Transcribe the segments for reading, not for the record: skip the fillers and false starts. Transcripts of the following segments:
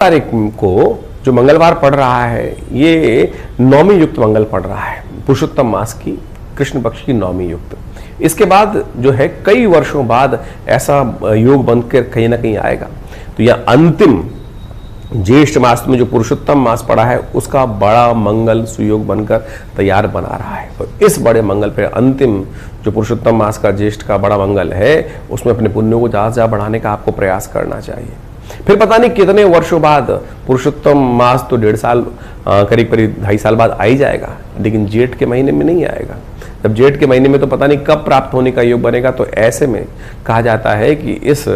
तारीख को जो मंगलवार पड़ रहा है ये नौमी युक्त मंगल पड़ रहा है, पुरुषोत्तम मास की कृष्ण पक्ष की नौमी युक्त। इसके बाद जो है कई वर्षों बाद ऐसा योग बनकर कहीं ना कहीं आएगा। तो यह अंतिम ज्येष्ठ मास में जो पुरुषोत्तम मास पड़ा है उसका बड़ा मंगल सुयोग बनकर तैयार बना रहा है। तो इस बड़े मंगल पे अंतिम जो पुरुषोत्तम मास का ज्येष्ठ का बड़ा मंगल है उसमें अपने पुण्यों को ज्यादा से ज्यादा बढ़ाने का आपको प्रयास करना चाहिए। फिर पता नहीं कितने वर्षों बाद पुरुषोत्तम मास तो 1.5 साल करीब 2.5 साल बाद आ ही जाएगा, लेकिन जेठ के महीने में नहीं आएगा। जब जेठ के महीने में तो पता नहीं कब प्राप्त होने का योग बनेगा। तो ऐसे में कहा जाता है कि इस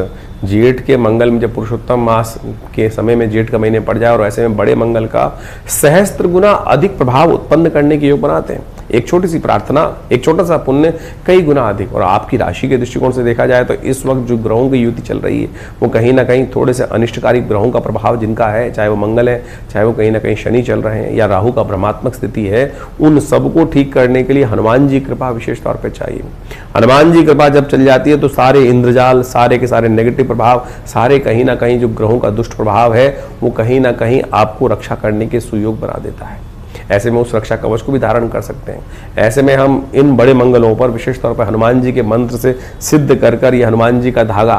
जेठ के मंगल में जब पुरुषोत्तम मास के समय में जेठ का महीने पड़ जाए और ऐसे में बड़े मंगल का सहस्त्र गुना अधिक प्रभाव उत्पन्न करने के योग बनाते हैं। एक छोटी सी प्रार्थना, एक छोटा सा पुण्य कई गुना अधिक। और आपकी राशि के दृष्टिकोण से देखा जाए तो इस वक्त जो ग्रहों की युति चल रही है वो कहीं ना कहीं थोड़े से अनिष्टकारी ग्रहों का प्रभाव जिनका है, चाहे वो मंगल है, चाहे वो कहीं ना कहीं शनि चल रहे हैं या राहु का भ्रमात्मक स्थिति है, उन सबको ठीक करने के लिए हनुमान जी कृपा विशेष तौर पर चाहिए। हनुमान जी कृपा जब चल जाती है तो सारे इंद्रजाल, सारे के सारे नेगेटिव प्रभाव, सारे कहीं ना कहीं जो ग्रहों का दुष्ट प्रभाव है वो कहीं ना कहीं आपको रक्षा करने के सुयोग बना देता है। ऐसे में उस रक्षा कवच को भी धारण कर सकते हैं। ऐसे में हम इन बड़े मंगलों पर विशेष तौर पर हनुमान जी के मंत्र से सिद्ध कर ये हनुमान जी का धागा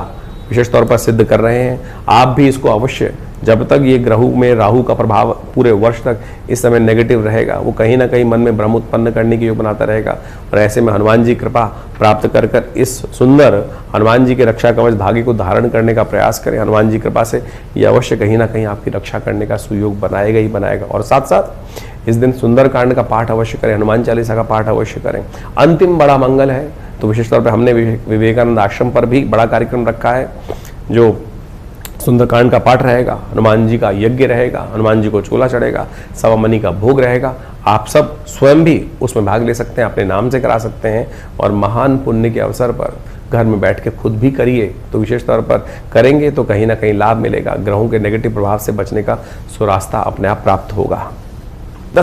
विशेष तौर पर सिद्ध कर रहे हैं। आप भी इसको अवश्य, जब तक ये ग्रहों में राहु का प्रभाव पूरे वर्ष तक इस समय नेगेटिव रहेगा वो कहीं ना कहीं मन में भ्रम उत्पन्न करने की योग बनाता रहेगा। और ऐसे में हनुमान जी कृपा प्राप्त कर इस सुंदर हनुमान जी के रक्षा कवच धागे को धारण करने का प्रयास करें। हनुमान जी कृपा से ये अवश्य कहीं ना कहीं आपकी रक्षा करने का सुयोग बनाएगा ही बनाएगा। और साथ साथ इस दिन सुंदरकांड का पाठ अवश्य करें, हनुमान चालीसा का पाठ अवश्य करें। अंतिम बड़ा मंगल है तो विशेष तौर पर हमने विवेकानंद आश्रम पर भी बड़ा कार्यक्रम रखा है। जो सुंदरकांड का पाठ रहेगा, हनुमान जी का यज्ञ रहेगा, हनुमान जी को चोला चढ़ेगा, सवा मनी का भोग रहेगा। आप सब स्वयं भी उसमें भाग ले सकते हैं, अपने नाम से करा सकते हैं। और महान पुण्य के अवसर पर घर में बैठ के खुद भी करिए तो विशेष तौर पर करेंगे तो कहीं ना कहीं लाभ मिलेगा। ग्रहों के नेगेटिव प्रभाव से बचने का सुरास्ता अपने आप प्राप्त होगा।